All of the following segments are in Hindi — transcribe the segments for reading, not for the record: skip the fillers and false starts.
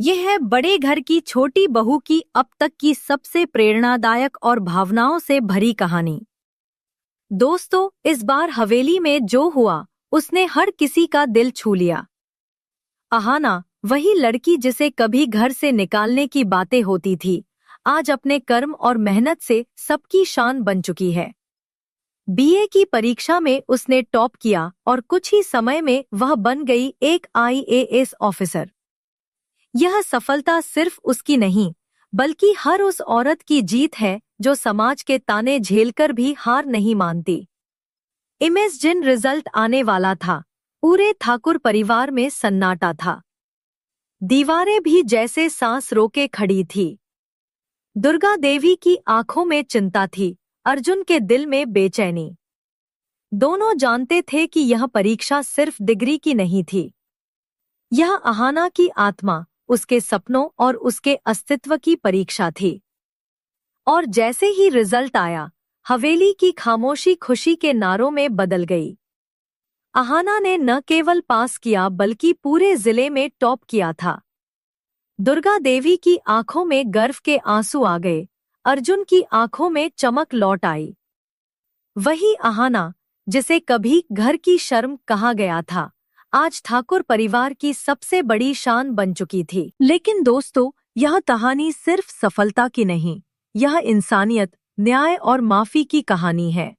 यह है बड़े घर की छोटी बहू की अब तक की सबसे प्रेरणादायक और भावनाओं से भरी कहानी। दोस्तों, इस बार हवेली में जो हुआ उसने हर किसी का दिल छू लिया। अहाना, वही लड़की जिसे कभी घर से निकालने की बातें होती थी, आज अपने कर्म और मेहनत से सबकी शान बन चुकी है। बीए की परीक्षा में उसने टॉप किया और कुछ ही समय में वह बन गई एक आईएएस ऑफिसर। यह सफलता सिर्फ उसकी नहीं, बल्कि हर उस औरत की जीत है जो समाज के ताने झेलकर भी हार नहीं मानती। इमेज जिन रिजल्ट आने वाला था, पूरे ठाकुर परिवार में सन्नाटा था। दीवारें भी जैसे सांस रोके खड़ी थी। दुर्गा देवी की आंखों में चिंता थी, अर्जुन के दिल में बेचैनी। दोनों जानते थे कि यह परीक्षा सिर्फ डिग्री की नहीं थी, यह अहाना की आत्मा, उसके सपनों और उसके अस्तित्व की परीक्षा थी। और जैसे ही रिजल्ट आया, हवेली की खामोशी खुशी के नारों में बदल गई। अहाना ने न केवल पास किया बल्कि पूरे जिले में टॉप किया था। दुर्गा देवी की आंखों में गर्व के आंसू आ गए, अर्जुन की आंखों में चमक लौट आई। वही अहाना, जिसे कभी घर की शर्म कहा गया था, आज ठाकुर परिवार की सबसे बड़ी शान बन चुकी थी। लेकिन दोस्तों, यह कहानी सिर्फ सफलता की नहीं, यह इंसानियत, न्याय और माफी की कहानी है।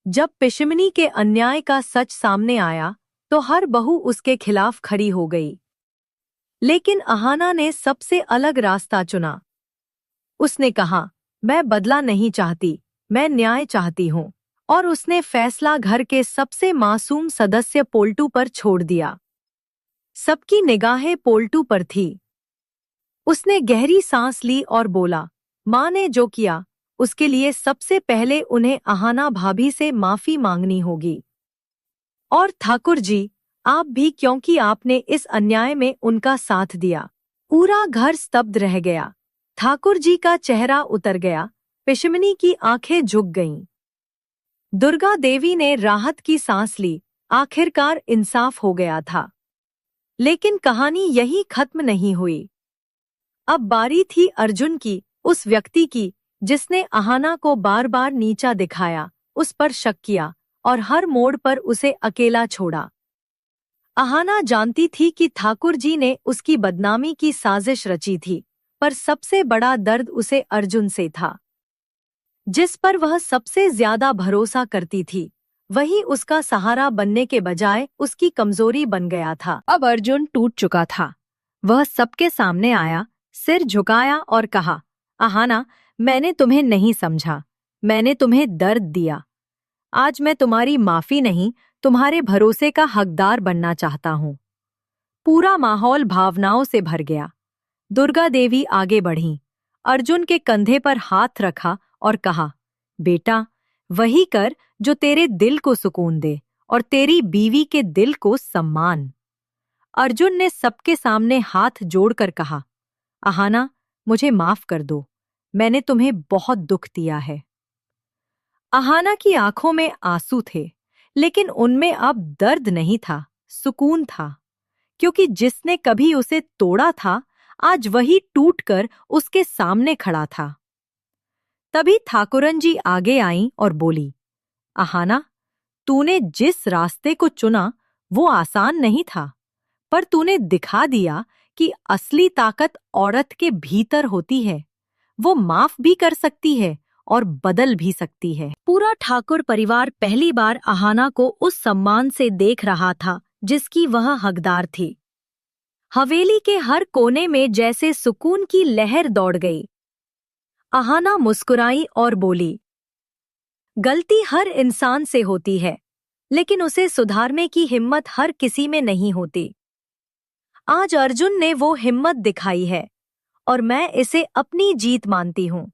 जब पिशमनी के अन्याय का सच सामने आया, तो हर बहू उसके खिलाफ खड़ी हो गई। लेकिन अहाना ने सबसे अलग रास्ता चुना। उसने कहा, मैं बदला नहीं चाहती, मैं न्याय चाहती हूँ। और उसने फैसला घर के सबसे मासूम सदस्य पोल्टू पर छोड़ दिया। सबकी निगाहें पोल्टू पर थी। उसने गहरी सांस ली और बोला, माँ ने जो किया, उसके लिए सबसे पहले उन्हें अहाना भाभी से माफी मांगनी होगी। और ठाकुर जी, आप भी, क्योंकि आपने इस अन्याय में उनका साथ दिया। पूरा घर स्तब्ध रह गया। ठाकुर जी का चेहरा उतर गया, पिशमनी की आंखें झुक गईं। दुर्गा देवी ने राहत की सांस ली, आखिरकार इंसाफ हो गया था। लेकिन कहानी यही खत्म नहीं हुई। अब बारी थी अर्जुन की, उस व्यक्ति की जिसने अहाना को बार बार नीचा दिखाया, उस पर शक किया और हर मोड़ पर उसे अकेला छोड़ा। अहाना जानती थी कि ठाकुर जी ने उसकी बदनामी की साजिश रची थी, पर सबसे बड़ा दर्द उसे अर्जुन से था। जिस पर वह सबसे ज्यादा भरोसा करती थी, वही उसका सहारा बनने के बजाय उसकी कमजोरी बन गया था। अब अर्जुन टूट चुका था। वह सबके सामने आया, सिर झुकाया और कहा, अहाना, मैंने तुम्हें नहीं समझा, मैंने तुम्हें दर्द दिया। आज मैं तुम्हारी माफी नहीं, तुम्हारे भरोसे का हकदार बनना चाहता हूँ। पूरा माहौल भावनाओं से भर गया। दुर्गा देवी आगे बढ़ीं, अर्जुन के कंधे पर हाथ रखा और कहा, बेटा, वही कर जो तेरे दिल को सुकून दे और तेरी बीवी के दिल को सम्मान। अर्जुन ने सबके सामने हाथ जोड़कर कहा, अहाना, मुझे माफ कर दो, मैंने तुम्हें बहुत दुख दिया है। अहाना की आंखों में आंसू थे, लेकिन उनमें अब दर्द नहीं था, सुकून था। क्योंकि जिसने कभी उसे तोड़ा था, आज वही टूटकर उसके सामने खड़ा था। तभी ठाकुरन जी आगे आईं और बोली, अहाना, तूने जिस रास्ते को चुना वो आसान नहीं था, पर तूने दिखा दिया कि असली ताकत औरत के भीतर होती है। वो माफ भी कर सकती है और बदल भी सकती है। पूरा ठाकुर परिवार पहली बार अहाना को उस सम्मान से देख रहा था जिसकी वह हकदार थी। हवेली के हर कोने में जैसे सुकून की लहर दौड़ गई। अहाना मुस्कुराई और बोली, गलती हर इंसान से होती है, लेकिन उसे सुधारने की हिम्मत हर किसी में नहीं होती। आज अर्जुन ने वो हिम्मत दिखाई है और मैं इसे अपनी जीत मानती हूँ।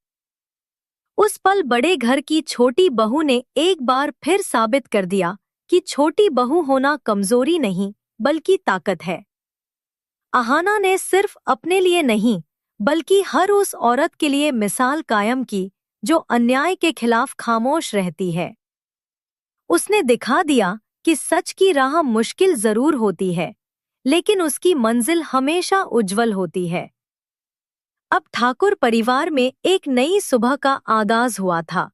उस पल बड़े घर की छोटी बहू ने एक बार फिर साबित कर दिया कि छोटी बहू होना कमजोरी नहीं, बल्कि ताकत है। अहाना ने सिर्फ अपने लिए नहीं, बल्कि हर उस औरत के लिए मिसाल कायम की जो अन्याय के खिलाफ खामोश रहती है। उसने दिखा दिया कि सच की राह मुश्किल जरूर होती है, लेकिन उसकी मंजिल हमेशा उज्जवल होती है। अब ठाकुर परिवार में एक नई सुबह का आगाज हुआ था।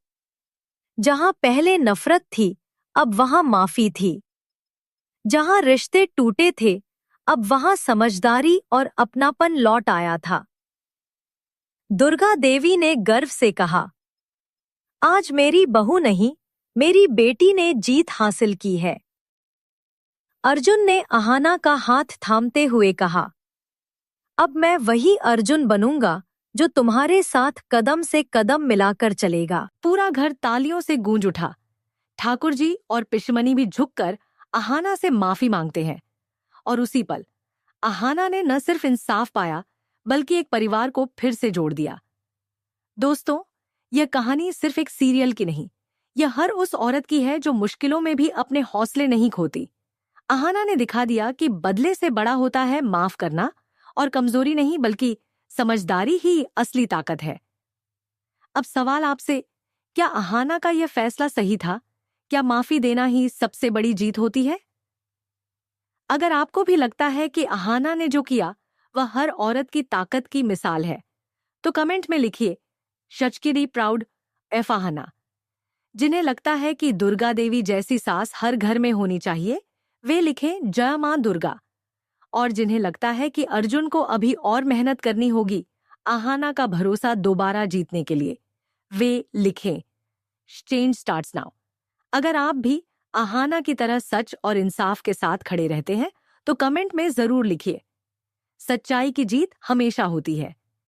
जहां पहले नफरत थी, अब वहां माफी थी। जहां रिश्ते टूटे थे, अब वहां समझदारी और अपनापन लौट आया था। दुर्गा देवी ने गर्व से कहा, आज मेरी बहू नहीं, मेरी बेटी ने जीत हासिल की है। अर्जुन ने अहाना का हाथ थामते हुए कहा, अब मैं वही अर्जुन बनूंगा जो तुम्हारे साथ कदम से कदम मिलाकर चलेगा। पूरा घर तालियों से गूंज उठा। ठाकुर जी और पिशमनी भी झुककर अहाना से माफी मांगते हैं। और उसी पल अहाना ने न सिर्फ इंसाफ पाया, बल्कि एक परिवार को फिर से जोड़ दिया। दोस्तों, यह कहानी सिर्फ एक सीरियल की नहीं, यह हर उस औरत की है जो मुश्किलों में भी अपने हौसले नहीं खोती। अहाना ने दिखा दिया कि बदले से बड़ा होता है माफ करना, और कमजोरी नहीं बल्कि समझदारी ही असली ताकत है। अब सवाल आपसे, क्या अहाना का यह फैसला सही था? क्या माफी देना ही सबसे बड़ी जीत होती है? अगर आपको भी लगता है कि अहाना ने जो किया वह हर औरत की ताकत की मिसाल है, तो कमेंट में लिखिए, शचकिरी प्राउड एफ अहाना। जिन्हें लगता है कि दुर्गा देवी जैसी सास हर घर में होनी चाहिए, वे लिखें जय मां दुर्गा। और जिन्हें लगता है कि अर्जुन को अभी और मेहनत करनी होगी अहाना का भरोसा दोबारा जीतने के लिए, वे लिखें चेंज स्टार्ट्स नाउ। अगर आप भी अहाना की तरह सच और इंसाफ के साथ खड़े रहते हैं तो कमेंट में जरूर लिखिए, सच्चाई की जीत हमेशा होती है।